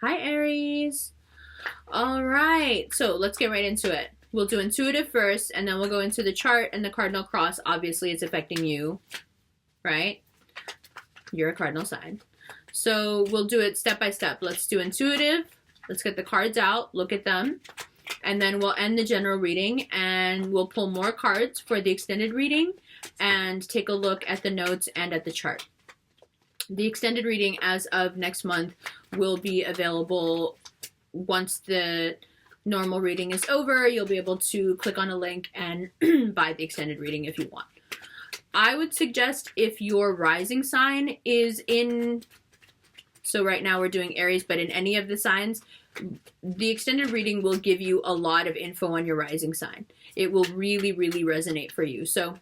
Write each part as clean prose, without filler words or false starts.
Hi, Aries. All right, so let's get right into it. We'll do intuitive first, and then we'll go into the chart and the cardinal cross. Obviously, it's affecting you, right? You're a cardinal sign. So we'll do it step by step. Let's do intuitive. Let's get the cards out, look at them, and then we'll end the general reading, and we'll pull more cards for the extended reading and take a look at the notes and at the chart. The extended reading as of next month will be available once the normal reading is over. You'll be able to click on a link and buy the extended reading if you want. I would suggest if your rising sign is in, so right now we're doing Aries, but in any of the signs, the extended reading will give you a lot of info on your rising sign. It will really, really resonate for you. So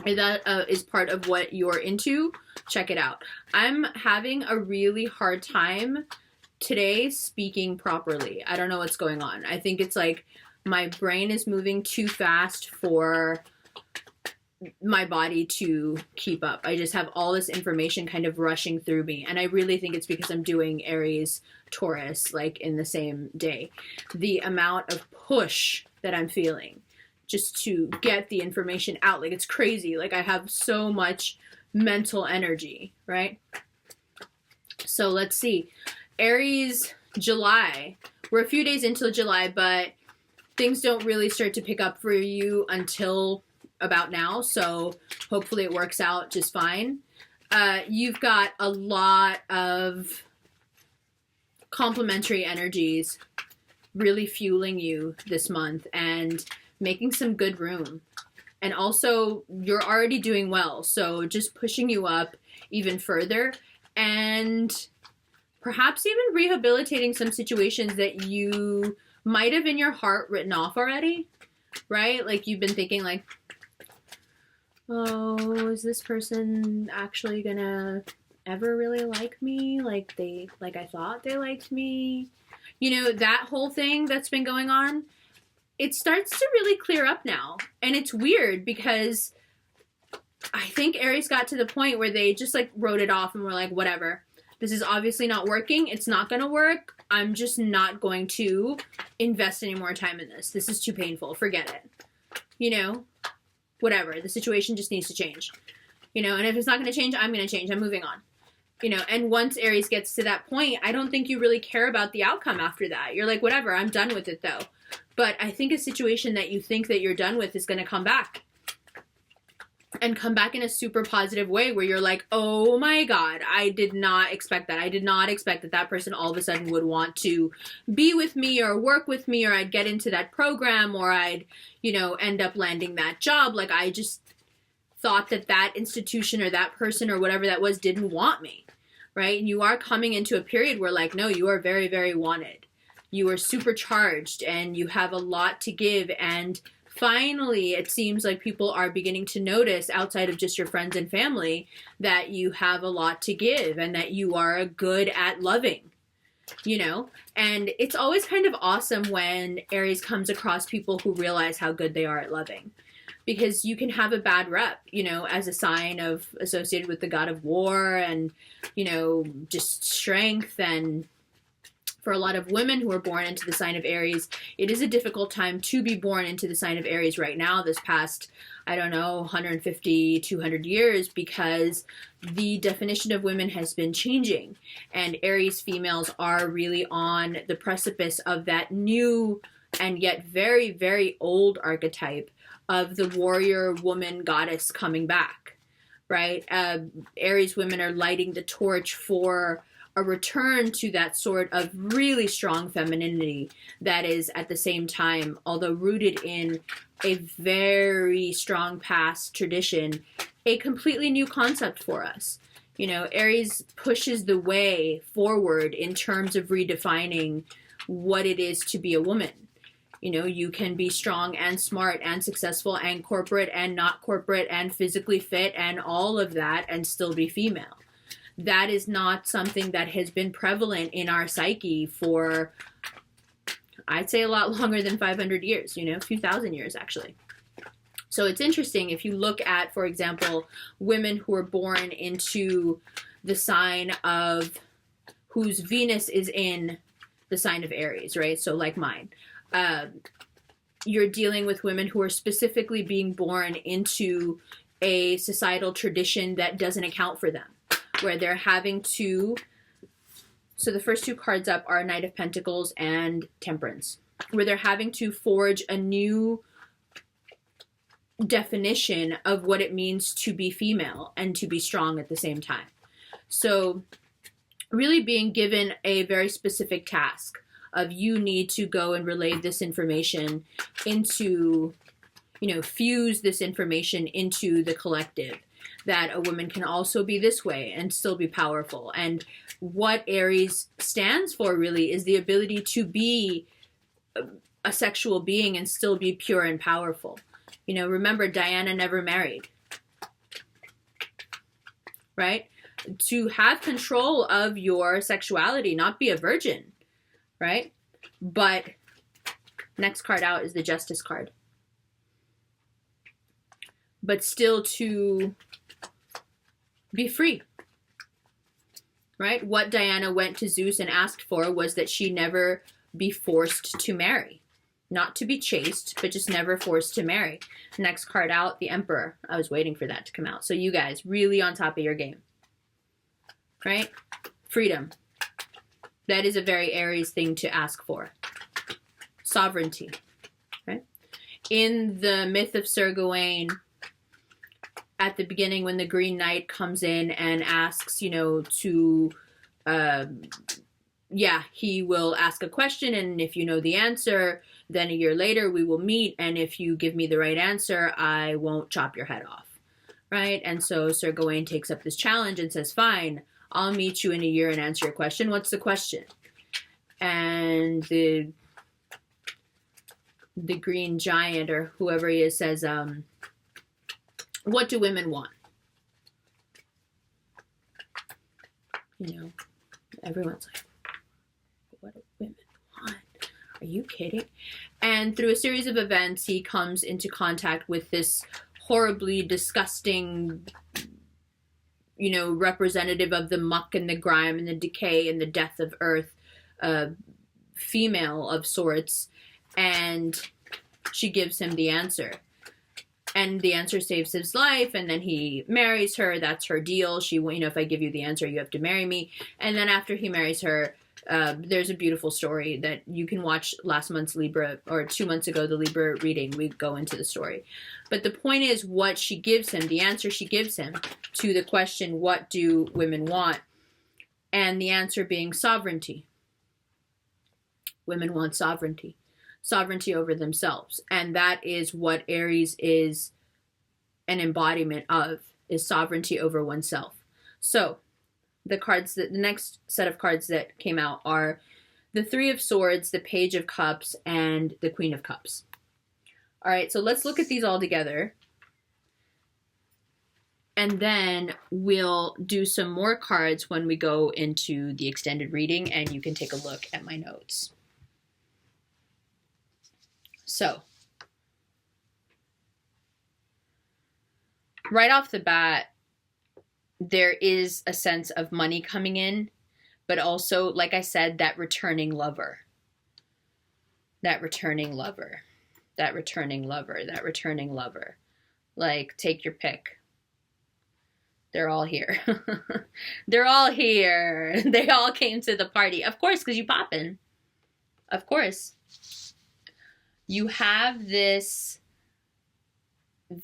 if that is part of what you're into, check it out. I'm having a really hard time today speaking properly. I don't know what's going on. I think it's like my brain is moving too fast for my body to keep up. I just have all this information kind of rushing through me. And I really think it's because I'm doing Aries, Taurus, like in the same day. The amount of push that I'm feeling just to get the information out. Like, it's crazy. Like, I have so much mental energy, right? So let's see. Aries, July. We're a few days into July, but things don't really start to pick up for you until about now. So hopefully it works out just fine. You've got a lot of complementary energies really fueling you this month and making some good room. And also, you're already doing well, so just pushing you up even further and perhaps even rehabilitating some situations that you might have in your heart written off already, right? Like, you've been thinking like, oh, is this person actually gonna ever really like me? Like I thought they liked me. You know, that whole thing that's been going on, it starts to really clear up now. And it's weird because I think Aries got to the point where they just like wrote it off and were like, whatever. This is obviously not working. It's not going to work. I'm just not going to invest any more time in this. This is too painful. Forget it. You know, whatever. The situation just needs to change. You know, and if it's not going to change, I'm going to change. I'm moving on. You know, and once Aries gets to that point, I don't think you really care about the outcome after that. You're like, whatever, I'm done with it though. But I think a situation that you think that you're done with is going to come back. And come back in a super positive way where you're like, oh my God, I did not expect that. I did not expect that that person all of a sudden would want to be with me or work with me, or I'd get into that program, or I'd, you know, end up landing that job. Like, I just thought that that institution or that person or whatever that was didn't want me, right? And you are coming into a period where, like, no, you are very, very wanted. You are supercharged and you have a lot to give. And finally, it seems like people are beginning to notice, outside of just your friends and family, that you have a lot to give and that you are good at loving, you know? And it's always kind of awesome when Aries comes across people who realize how good they are at loving. Because you can have a bad rep, you know, as a sign of associated with the god of war and, you know, just strength. And for a lot of women who are born into the sign of Aries, it is a difficult time to be born into the sign of Aries right now, this past, I don't know, 150, 200 years, because the definition of women has been changing. And Aries females are really on the precipice of that new and yet very, very old archetype of the warrior woman goddess coming back, right? Aries women are lighting the torch for a return to that sort of really strong femininity that is at the same time, although rooted in a very strong past tradition, a completely new concept for us. You know, Aries pushes the way forward in terms of redefining what it is to be a woman. You know, you can be strong and smart and successful and corporate and not corporate and physically fit and all of that and still be female. That is not something that has been prevalent in our psyche for, I'd say, a lot longer than 500 years, you know, a few thousand years actually. So it's interesting if you look at, for example, women who are born into the sign of whose Venus is in the sign of Aries, right? So like mine. You're dealing with women who are specifically being born into a societal tradition that doesn't account for them, where they're having to... So the first two cards up are Knight of Pentacles and Temperance, where they're having to forge a new definition of what it means to be female and to be strong at the same time. So really being given a very specific task of you need to go and relay this information into, you know, fuse this information into the collective, that a woman can also be this way and still be powerful. And what Aries stands for really is the ability to be a sexual being and still be pure and powerful. You know, remember, Diana never married, right? To have control of your sexuality, not be a virgin, right? But next card out is the Justice card. But still to be free, right? What Diana went to Zeus and asked for was that she never be forced to marry. Not to be chaste, but just never forced to marry. Next card out, the Emperor. I was waiting for that to come out. So you guys, really on top of your game, right? Freedom. That is a very Aries thing to ask for. Sovereignty, right? In the myth of Sir Gawain, at the beginning when the Green Knight comes in and asks, you know, to, he will ask a question, and if you know the answer, then a year later we will meet, and if you give me the right answer, I won't chop your head off, right? And so Sir Gawain takes up this challenge and says, fine, I'll meet you in a year and answer your question. What's the question? And the Green Giant, or whoever he is, says, what do women want? You know, everyone's like, what do women want? Are you kidding? And through a series of events, he comes into contact with this horribly disgusting, you know, representative of the muck and the grime and the decay and the death of Earth, female of sorts, and she gives him the answer. And the answer saves his life, and then he marries her. That's her deal. She, you know, if I give you the answer, you have to marry me. And then after he marries her, there's a beautiful story that you can watch last month's Libra, or 2 months ago, the Libra reading. We go into the story. But the point is what she gives him, the answer she gives him to the question, what do women want? And the answer being sovereignty. Women want sovereignty. Sovereignty over themselves. And that is what Aries is an embodiment of, is sovereignty over oneself. So the next set of cards that came out are the Three of Swords, the Page of Cups, and the Queen of Cups. All right, so let's look at these all together. And then we'll do some more cards when we go into the extended reading, and you can take a look at my notes. So, right off the bat, there is a sense of money coming in, but also, like I said, that returning lover. That returning lover. That returning lover. That returning lover. Like, take your pick. They're all here. They're all here. They all came to the party. Of course, because you poppin'. Of course. You have this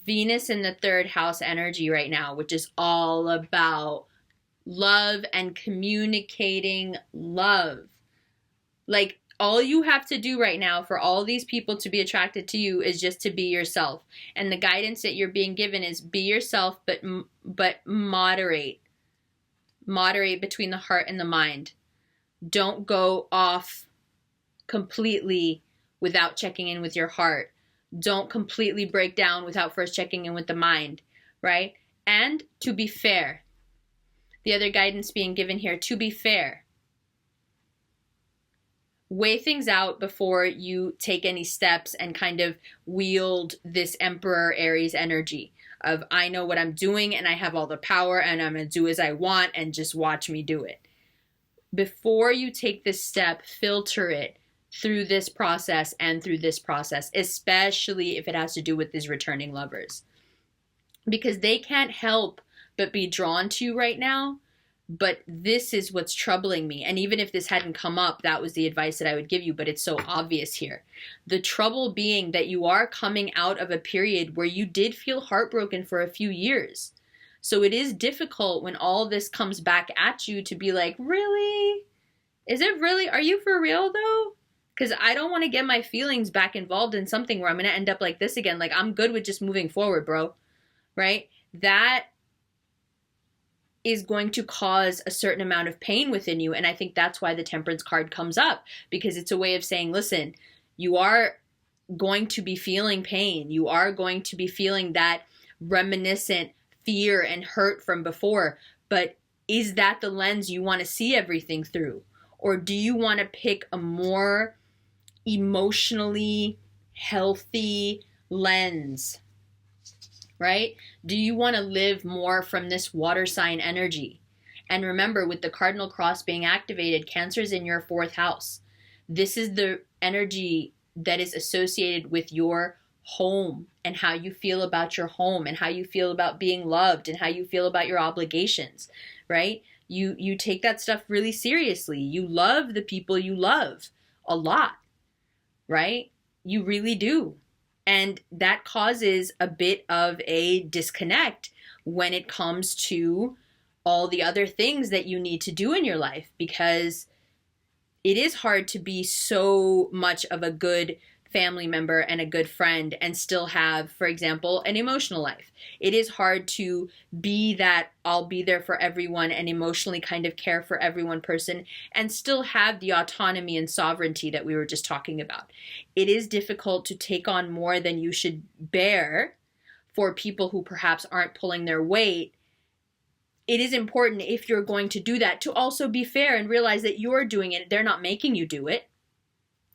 Venus in the third house energy right now, which is all about love and communicating love. Like, all you have to do right now for all these people to be attracted to you is just to be yourself. And the guidance that you're being given is be yourself, but moderate. Moderate between the heart and the mind. Don't go off completely without checking in with your heart. Don't completely break down without first checking in with the mind, right? And to be fair. The other guidance being given here, to be fair. Weigh things out before you take any steps and kind of wield this Emperor Aries energy of, I know what I'm doing and I have all the power and I'm going to do as I want and just watch me do it. before you take this step, filter it through this process and through this process, especially if it has to do with these returning lovers. Because they can't help but be drawn to you right now, but this is what's troubling me. And even if this hadn't come up, that was the advice that I would give you, but it's so obvious here. The trouble being that you are coming out of a period where you did feel heartbroken for a few years. So it is difficult when all this comes back at you to be like, really? Is it really? Are you for real though? Because I don't want to get my feelings back involved in something where I'm going to end up like this again. Like, I'm good with just moving forward, bro. Right? That is going to cause a certain amount of pain within you. And I think that's why the Temperance card comes up, because it's a way of saying, listen, you are going to be feeling pain. You are going to be feeling that reminiscent fear and hurt from before. But is that the lens you want to see everything through? Or do you want to pick a more emotionally healthy lens? Right? Do you want to live more from this water sign energy? And remember, with the cardinal cross being activated, Cancer is in your 4th house. This is the energy that is associated with your home and how you feel about your home and how you feel about being loved and how you feel about your obligations, right? You take that stuff really seriously. You love the people you love a lot, right? You really do. And that causes a bit of a disconnect when it comes to all the other things that you need to do in your life, because it is hard to be so much of a good family member and a good friend and still have, for example, an emotional life. It is hard to be that I'll be there for everyone and emotionally kind of care for everyone person and still have the autonomy and sovereignty that we were just talking about. It is difficult to take on more than you should bear for people who perhaps aren't pulling their weight. It is important, if you're going to do that, to also be fair and realize that you're doing it. They're not making you do it.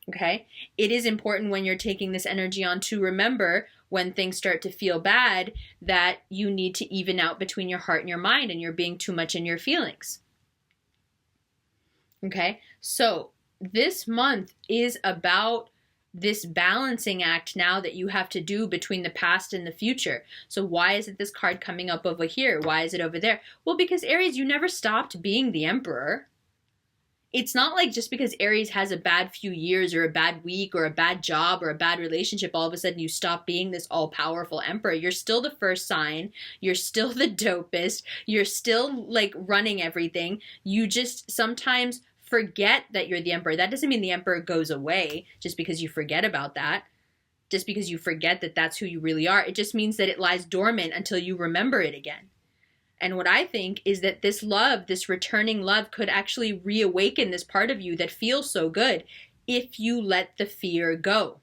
Okay? It is important when you're taking this energy on to remember, when things start to feel bad, that you need to even out between your heart and your mind, and you're being too much in your feelings. Okay? So this month is about this balancing act now that you have to do between the past and the future. So why is it this card coming up over here? Why is it over there? Well, because Aries, you never stopped being the Emperor. It's not like just because Aries has a bad few years or a bad week or a bad job or a bad relationship, all of a sudden you stop being this all-powerful emperor. You're still the first sign. You're still the dopest. You're still like running everything. You just sometimes forget that you're the emperor. That doesn't mean the emperor goes away just because you forget about that. Just because you forget that that's who you really are. It just means that it lies dormant until you remember it again. And what I think is that this love, this returning love, could actually reawaken this part of you that feels so good if you let the fear go.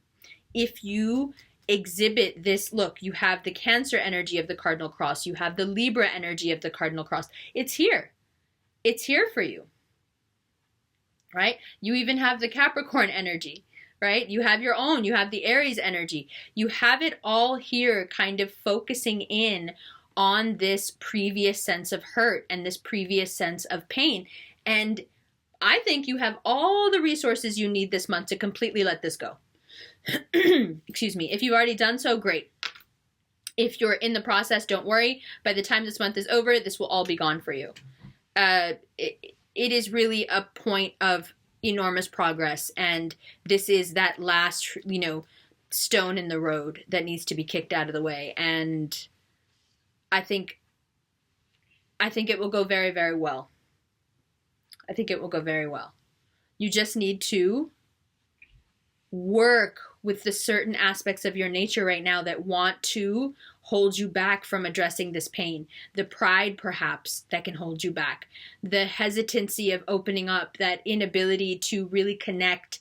If you exhibit this, look, you have the Cancer energy of the Cardinal Cross. You have the Libra energy of the Cardinal Cross. It's here. It's here for you. Right? You even have the Capricorn energy. Right? You have your own. You have the Aries energy. You have it all here, kind of focusing in on this previous sense of hurt and this previous sense of pain. And I think you have all the resources you need this month to completely let this go. Excuse me. If you've already done so, great. If you're in the process, don't worry. By the time this month is over, this will all be gone for you. It is really a point of enormous progress. And this is that last, stone in the road that needs to be kicked out of the way. And I think it will go very, very well. I think it will go very well. You just need to work with the certain aspects of your nature right now that want to hold you back from addressing this pain. The pride, perhaps, that can hold you back. The hesitancy of opening up, that inability to really connect,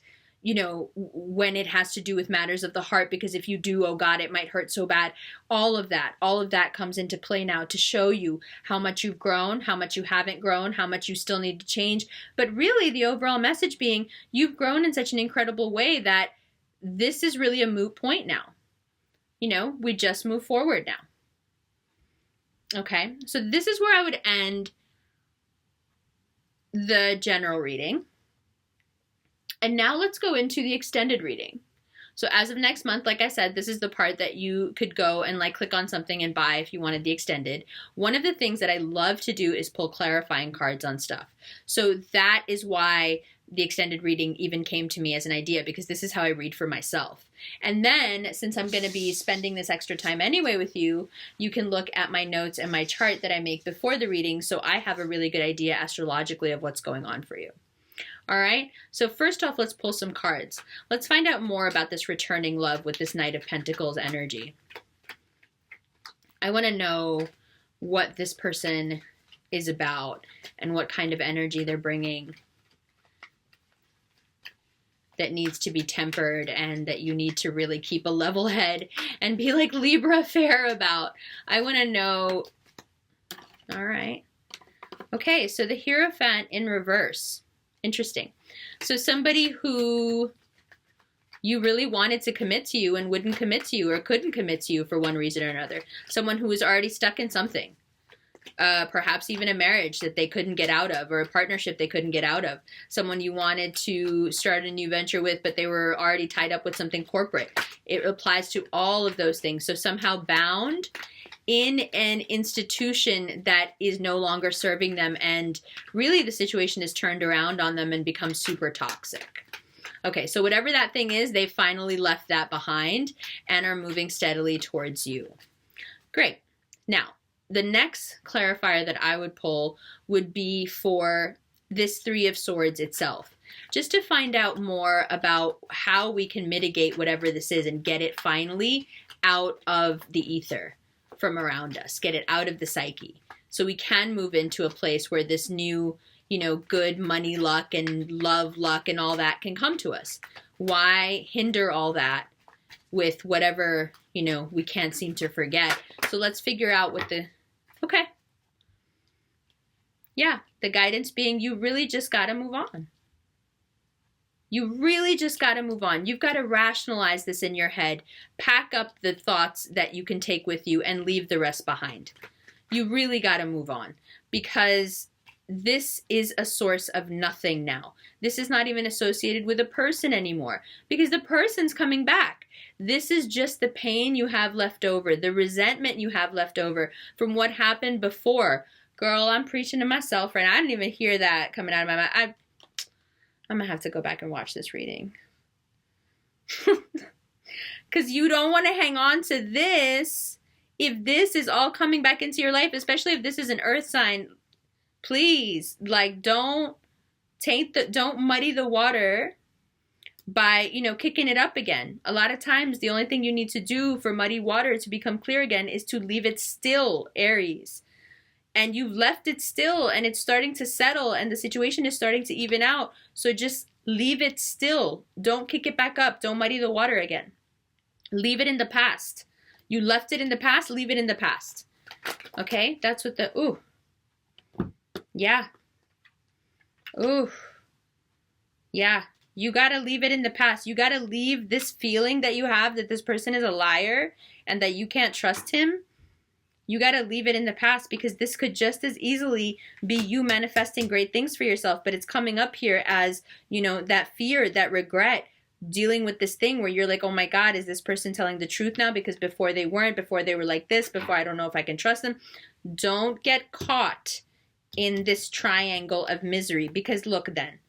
when it has to do with matters of the heart, because if you do, oh God, it might hurt so bad. All of that comes into play now to show you how much you've grown, how much you haven't grown, how much you still need to change. But really the overall message being, you've grown in such an incredible way that this is really a moot point now. We just move forward now. Okay, so this is where I would end the general reading. And now let's go into the extended reading. So as of next month, like I said, this is the part that you could go and like click on something and buy if you wanted the extended. One of the things that I love to do is pull clarifying cards on stuff. So that is why the extended reading even came to me as an idea, because this is how I read for myself. And then, since I'm going to be spending this extra time anyway with you, you can look at my notes and my chart that I make before the reading, so I have a really good idea astrologically of what's going on for you. All right, so first off, let's pull some cards. Let's find out more about this returning love with this Knight of Pentacles energy. I want to know what this person is about and what kind of energy they're bringing that needs to be tempered and that you need to really keep a level head and be like Libra fair about. I want to know. All right. Okay, so the Hierophant in reverse. Interesting. So somebody who you really wanted to commit to you and wouldn't commit to you or couldn't commit to you for one reason or another. Someone who was already stuck in something. Perhaps even a marriage that they couldn't get out of, or a partnership they couldn't get out of. Someone you wanted to start a new venture with, but they were already tied up with something corporate. It applies to all of those things. So somehow bound in an institution that is no longer serving them, and really the situation is turned around on them and becomes super toxic. Okay, so whatever that thing is, they finally left that behind and are moving steadily towards you. Great. Now, the next clarifier that I would pull would be for this Three of Swords itself, just to find out more about how we can mitigate whatever this is and get it finally out of the ether from around us, get it out of the psyche, so we can move into a place where this new, good money luck and love luck and all that can come to us. Why hinder all that with whatever, we can't seem to forget? So let's figure out what okay. Yeah, the guidance being you really just got to move on. You really just got to move on. You've got to rationalize this in your head. Pack up the thoughts that you can take with you and leave the rest behind. You really got to move on, because this is a source of nothing now. This is not even associated with a person anymore, because the person's coming back. This is just the pain you have left over, the resentment you have left over from what happened before. Girl, I'm preaching to myself, and I didn't even hear that coming out of my mouth. I'm going to have to go back and watch this reading. Because you don't want to hang on to this if this is all coming back into your life, especially if this is an earth sign. Please, don't muddy the water by, kicking it up again. A lot of times, the only thing you need to do for muddy water to become clear again is to leave it still, Aries. And you've left it still, and it's starting to settle, and the situation is starting to even out. So just leave it still. Don't kick it back up. Don't muddy the water again. Leave it in the past. You left it in the past, leave it in the past. Okay? That's what ooh. Yeah. Ooh. Yeah. You got to leave it in the past. You got to leave this feeling that you have that this person is a liar and that you can't trust him. You got to leave it in the past, because this could just as easily be you manifesting great things for yourself, but it's coming up here as, that fear, that regret, dealing with this thing where you're like, oh my God, is this person telling the truth now? Because before they weren't, before they were like this, before I don't know if I can trust them. Don't get caught in this triangle of misery, because look then.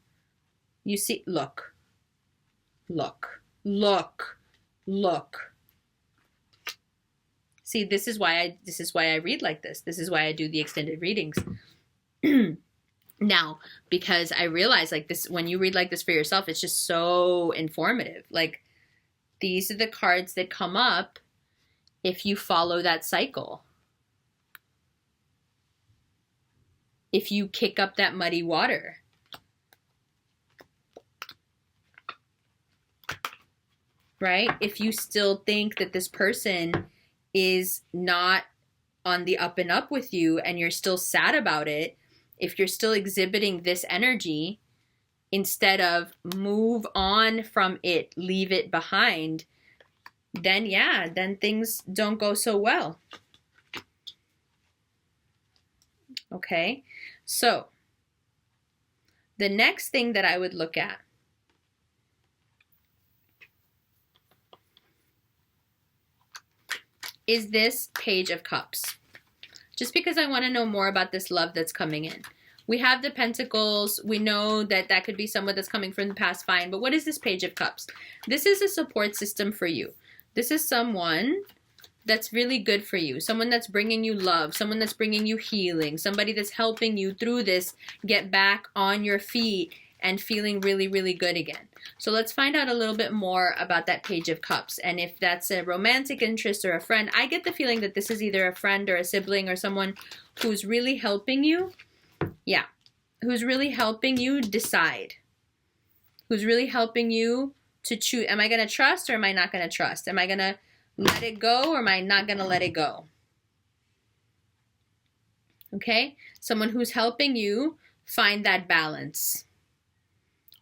You see, look. See, this is why I read like this. This is why I do the extended readings. Now, because I realize this, when you read like this for yourself, it's just so informative. These are the cards that come up if you follow that cycle. If you kick up that muddy water. Right? If you still think that this person is not on the up and up with you and you're still sad about it, if you're still exhibiting this energy, instead of move on from it, leave it behind, then things don't go so well. Okay, so The next thing that I would look at is this Page of Cups. Just because I want to know more about this love that's coming in. We have the Pentacles. We know that that could be someone that's coming from the past, fine. But what is this Page of Cups? This is a support system for you. This is someone that's really good for you. Someone that's bringing you love. Someone that's bringing you healing. Somebody that's helping you through this get back on your feet and feeling really, really good again. So let's find out a little bit more about that Page of Cups. And if that's a romantic interest or a friend, I get the feeling that this is either a friend or a sibling or someone who's really helping you. Yeah. Who's really helping you decide. Who's really helping you to choose. Am I going to trust or am I not going to trust? Am I going to let it go or am I not going to let it go? Okay? Someone who's helping you find that balance.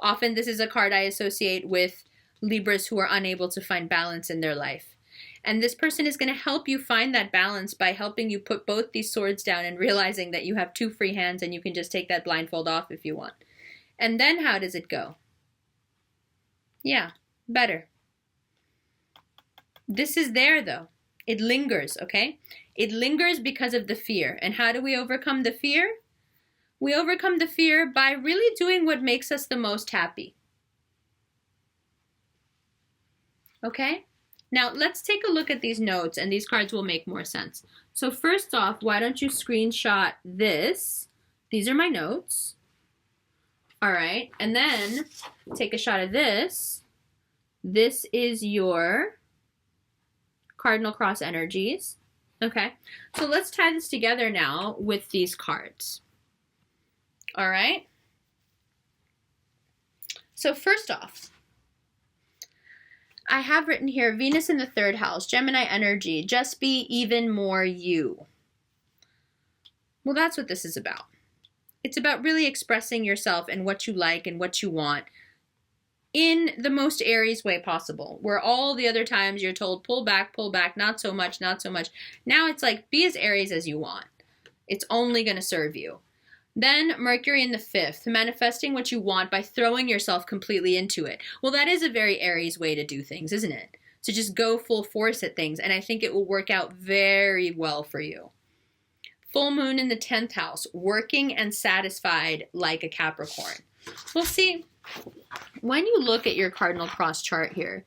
Often this is a card I associate with Libras who are unable to find balance in their life. And this person is going to help you find that balance by helping you put both these swords down and realizing that you have two free hands and you can just take that blindfold off if you want. And then how does it go? Yeah, better. This is there though. It lingers, okay? It lingers because of the fear. And how do we overcome the fear? We overcome the fear by really doing what makes us the most happy. Okay? Now, let's take a look at these notes, and these cards will make more sense. So first off, why don't you screenshot this? These are my notes. All right, and then take a shot of this. This is your cardinal cross energies. Okay, so let's tie this together now with these cards. All right. So first off, I have written here, Venus in the 3rd house, Gemini energy, just be even more you. Well, that's what this is about. It's about really expressing yourself and what you like and what you want in the most Aries way possible, where all the other times you're told, pull back, not so much, not so much. Now it's like, be as Aries as you want. It's only going to serve you. Then Mercury in the 5th, manifesting what you want by throwing yourself completely into it. Well, that is a very Aries way to do things, isn't it? To just go full force at things, and I think it will work out very well for you. Full moon in the 10th house, working and satisfied like a Capricorn. Well, see, when you look at your cardinal cross chart here,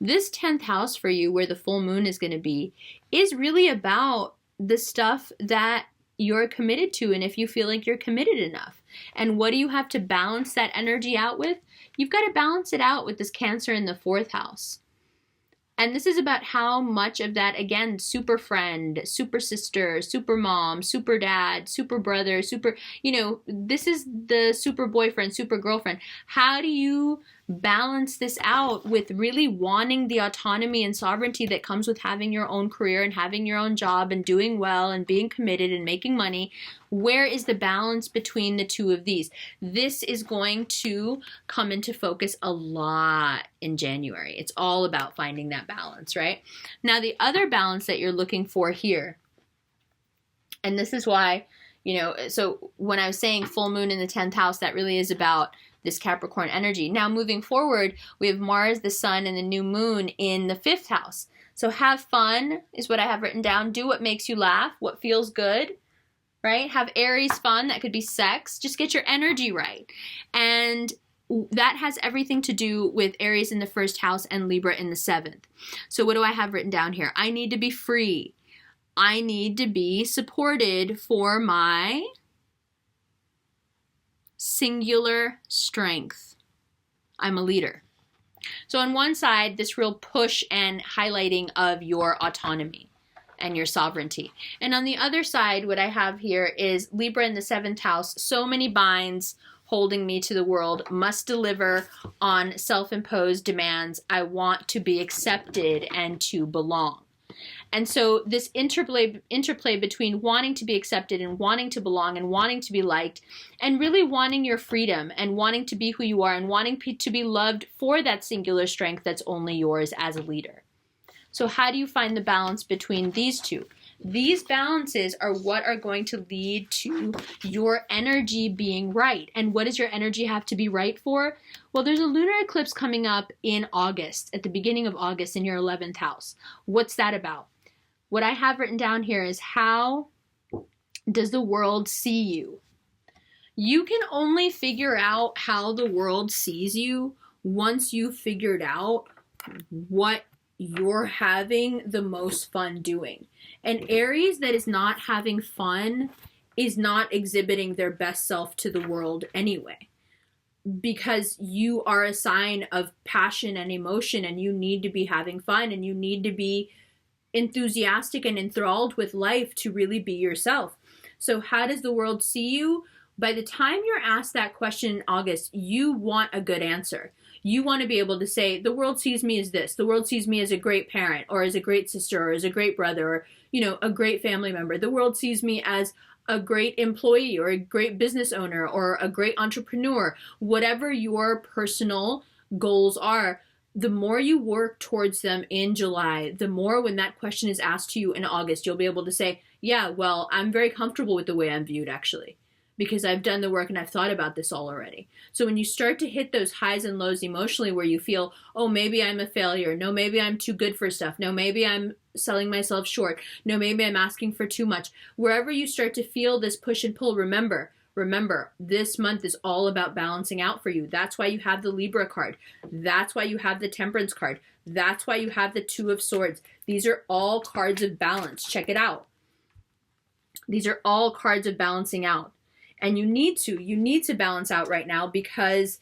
this 10th house for you, where the full moon is going to be, is really about the stuff that you're committed to, and if you feel like you're committed enough. And what do you have to balance that energy out with? You've got to balance it out with this Cancer in the 4th house. And this is about how much of that, again, super friend, super sister, super mom, super dad, super brother, super, this is the super boyfriend, super girlfriend. How do you balance this out with really wanting the autonomy and sovereignty that comes with having your own career and having your own job and doing well and being committed and making money? Where is the balance between the two of these? This is going to come into focus a lot in January. It's all about finding that balance, right? Now, the other balance that you're looking for here, and this is why, so when I was saying full moon in the 10th house, that really is about this Capricorn energy. Now, moving forward, we have Mars, the sun, and the new moon in the 5th house. So have fun is what I have written down. Do what makes you laugh, what feels good, right? Have Aries fun. That could be sex. Just get your energy right. And that has everything to do with Aries in the 1st house and Libra in the 7th. So what do I have written down here? I need to be free. I need to be supported for my singular strength. I'm a leader. So on one side, this real push and highlighting of your autonomy and your sovereignty. And on the other side, what I have here is Libra in the 7th house. So many binds holding me to the world, must deliver on self-imposed demands. I want to be accepted and to belong. And so this interplay between wanting to be accepted and wanting to belong and wanting to be liked and really wanting your freedom and wanting to be who you are and wanting to be loved for that singular strength that's only yours as a leader. So how do you find the balance between these two? These balances are what are going to lead to your energy being right. And what does your energy have to be right for? Well, there's a lunar eclipse coming up in August, at the beginning of August in your 11th house. What's that about? What I have written down here is, how does the world see you? You can only figure out how the world sees you once you've figured out what you're having the most fun doing. An Aries that is not having fun is not exhibiting their best self to the world anyway, because you are a sign of passion and emotion, and you need to be having fun, and you need to be enthusiastic and enthralled with life to really be yourself. So how does the world see you? By the time you're asked that question in August, you want a good answer. You want to be able to say, the world sees me as this. The world sees me as a great parent, or as a great sister, or as a great brother, or, you know, a great family member. The world sees me as a great employee, or a great business owner, or a great entrepreneur. Whatever your personal goals are, the more you work towards them in July, the more when that question is asked to you in August, you'll be able to say, yeah, well, I'm very comfortable with the way I'm viewed, actually, because I've done the work and I've thought about this all already. So when you start to hit those highs and lows emotionally, where you feel, oh, maybe I'm a failure. No, maybe I'm too good for stuff. No, maybe I'm selling myself short. No, maybe I'm asking for too much. Wherever you start to feel this push and pull, remember, this month is all about balancing out for you. That's why you have the Libra card. That's why you have the Temperance card. That's why you have the Two of Swords. These are all cards of balance. Check it out. These are all cards of balancing out. And you need to balance out right now, because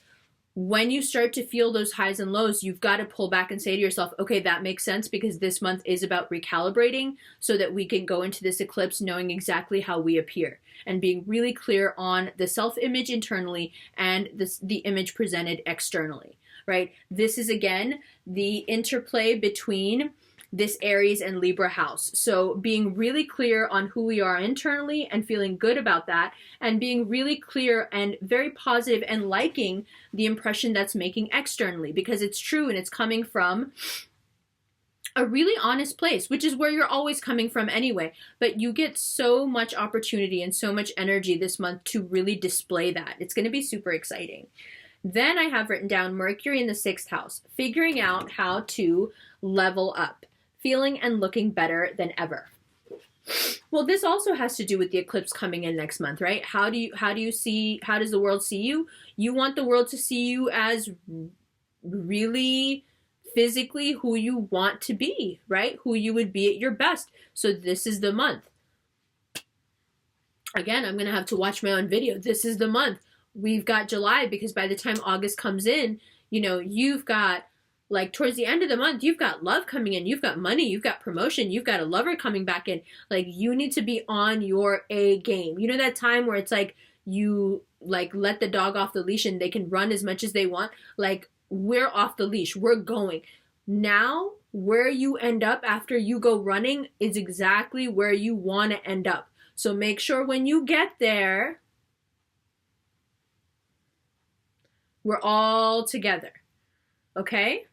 when you start to feel those highs and lows, you've got to pull back and say to yourself, okay, that makes sense, because this month is about recalibrating so that we can go into this eclipse knowing exactly how we appear and being really clear on the self-image internally and the image presented externally, right? This is, again, the interplay between this Aries and Libra house. So being really clear on who we are internally and feeling good about that, and being really clear and very positive and liking the impression that's making externally, because it's true and it's coming from a really honest place, which is where you're always coming from anyway. But you get so much opportunity and so much energy this month to really display that. It's going to be super exciting. Then I have written down Mercury in the 6th house, figuring out how to level up, feeling and looking better than ever. Well, this also has to do with the eclipse coming in next month, right? How does the world see you? You want the world to see you as really physically who you want to be, right? Who you would be at your best. So this is the month. Again, I'm going to have to watch my own video. This is the month. We've got July, because by the time August comes in, you know, you've got, like, towards the end of the month, you've got love coming in, you've got money, you've got promotion, you've got a lover coming back in. Like, you need to be on your A game. You know that time where it's like you, like, let the dog off the leash and they can run as much as they want? Like, we're off the leash. We're going. Now, where you end up after you go running is exactly where you want to end up. So make sure when you get there, we're all together. Okay?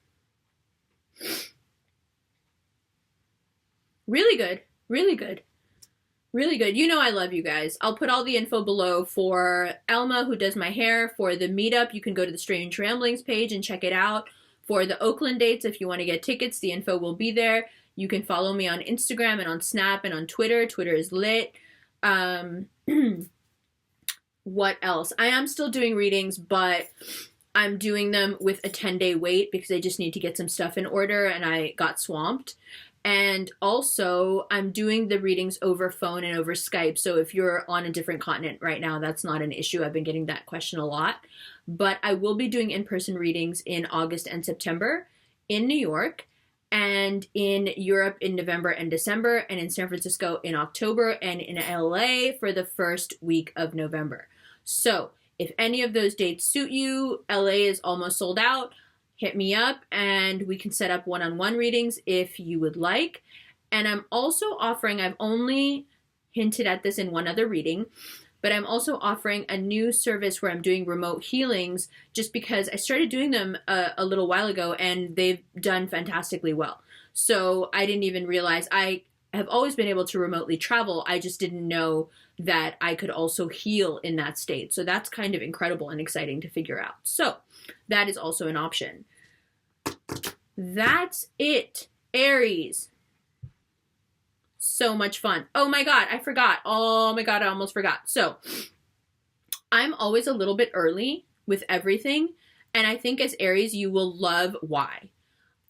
Really good. Really good. Really good. You know I love you guys. I'll put all the info below for Elma, who does my hair. For the meetup, you can go to the Strange Ramblings page and check it out. For the Oakland dates, if you want to get tickets, the info will be there. You can follow me on Instagram and on Snap and on Twitter. Twitter is lit. What else? I am still doing readings, but I'm doing them with a 10-day wait because I just need to get some stuff in order and I got swamped. And also, I'm doing the readings over phone and over Skype. So if you're on a different continent right now, that's not an issue. I've been getting that question a lot. But I will be doing in-person readings in August and September in New York, and in Europe in November and December, and in San Francisco in October, and in LA for the first week of November. So if any of those dates suit you, LA is almost sold out. Hit me up and we can set up one-on-one readings if you would like. And I'm also offering, I've only hinted at this in one other reading, but I'm also offering a new service where I'm doing remote healings just because I started doing them a little while ago and they've done fantastically well. So I didn't even realize, I have always been able to remotely travel. I just didn't know that I could also heal in that state. So that's kind of incredible and exciting to figure out. So that is also an option. That's it, Aries. So much fun. Oh my God, I forgot. Oh my God, I almost forgot. So I'm always a little bit early with everything. And I think as Aries, you will love why.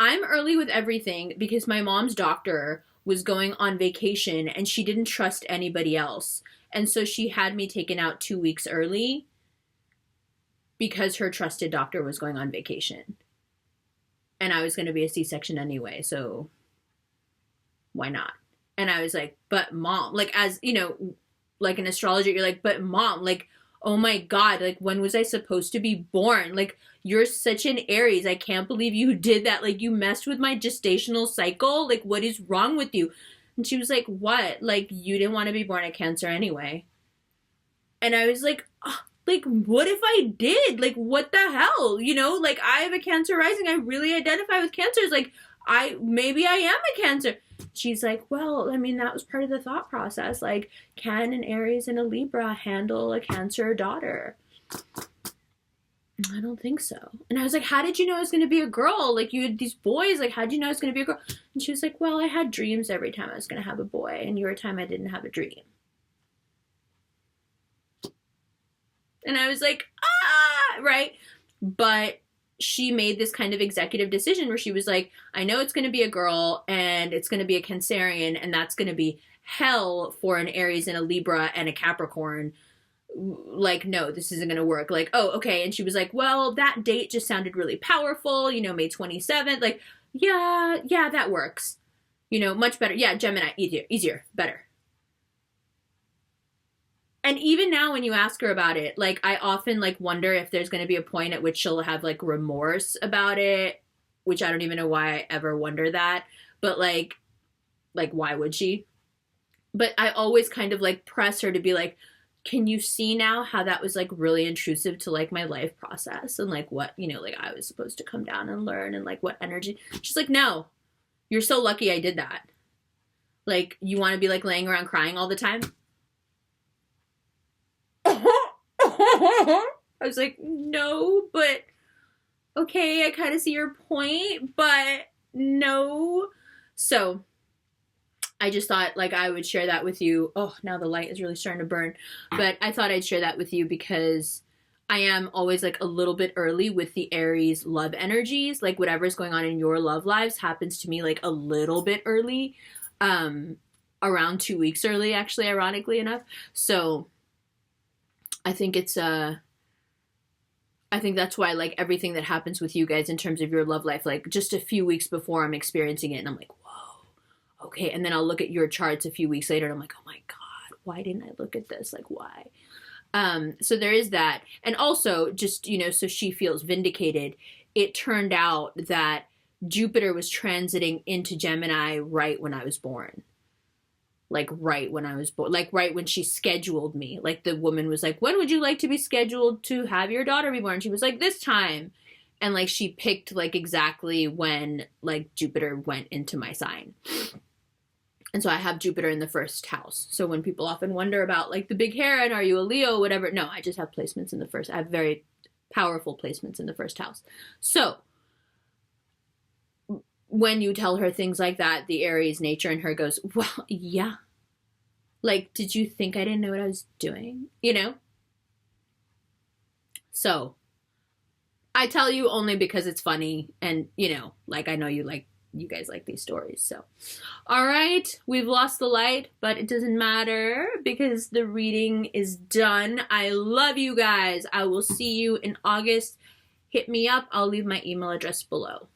I'm early with everything because my mom's doctor was going on vacation and she didn't trust anybody else. And so she had me taken out 2 weeks early because her trusted doctor was going on vacation. And I was going to be a C-section anyway, so why not? And I was like, but mom, like, as, you know, like an astrologer, you're like, but mom, like, oh my God, like, when was I supposed to be born? Like, you're such an Aries. I can't believe you did that. Like, you messed with my gestational cycle. Like, what is wrong with you? And she was like, what? Like, you didn't want to be born at Cancer anyway. And I was like, oh, like, what if I did? Like, what the hell? You know, like, I have a Cancer rising. I really identify with Cancers. Like, maybe I am a Cancer. She's like, well, I mean, that was part of the thought process. Like, can an Aries and a Libra handle a Cancer daughter? I don't think so. And I was like, how did you know it was going to be a girl? Like, you had these boys. Like, how did you know it was going to be a girl? And she was like, well, I had dreams every time I was going to have a boy. And you were a time I didn't have a dream. And I was like, right? But she made this kind of executive decision where she was like, I know it's going to be a girl and it's going to be a Cancerian, and that's going to be hell for an Aries and a Libra and a Capricorn. Like, no, this isn't going to work. Like, oh, okay. And she was like, well, that date just sounded really powerful, you know, May 27th. Like, yeah, that works. You know, much better. Yeah, Gemini, easier, better. And even now when you ask her about it, like, I often, like, wonder if there's going to be a point at which she'll have, like, remorse about it, which I don't even know why I ever wonder that. But, like, why would she? But I always kind of, like, press her to be like, can you see now how that was, like, really intrusive to, like, my life process? And, like, what, you know, like, I was supposed to come down and learn and, like, what energy. She's like, no, you're so lucky I did that. Like, you want to be, like, laying around crying all the time? I was like, no, but okay, I kind of see your point, but no. So I just thought, like, I would share that with you. Oh, now the light is really starting to burn. But I thought I'd share that with you because I am always, like, a little bit early with the Aries love energies. Like, whatever's going on in your love lives happens to me, like, a little bit early. Around 2 weeks early, actually, ironically enough. So I think it's, I think that's why, like, everything that happens with you guys in terms of your love life, like, just a few weeks before I'm experiencing it, and I'm like, whoa, okay. And then I'll look at your charts a few weeks later, and I'm like, oh my God, why didn't I look at this? Like, why? So there is that. And also, just, you know, so she feels vindicated, it turned out that Jupiter was transiting into Gemini right when I was born. Like, right when I was born, like, right when she scheduled me. Like, the woman was like, when would you like to be scheduled to have your daughter be born? She was like, this time. And, like, she picked, like, exactly when, like, Jupiter went into my sign. And so I have Jupiter in the first house. So when people often wonder about, like, the big hair and are you a Leo, whatever. No, I just have placements in the first. I have very powerful placements in the first house. So when you tell her things like that, the Aries nature in her goes, well, yeah. Like, did you think I didn't know what I was doing? You know? So I tell you only because it's funny and, you know, like, I know you guys like these stories. So, all right, we've lost the light, but it doesn't matter because the reading is done. I love you guys. I will see you in August. Hit me up. I'll leave my email address below.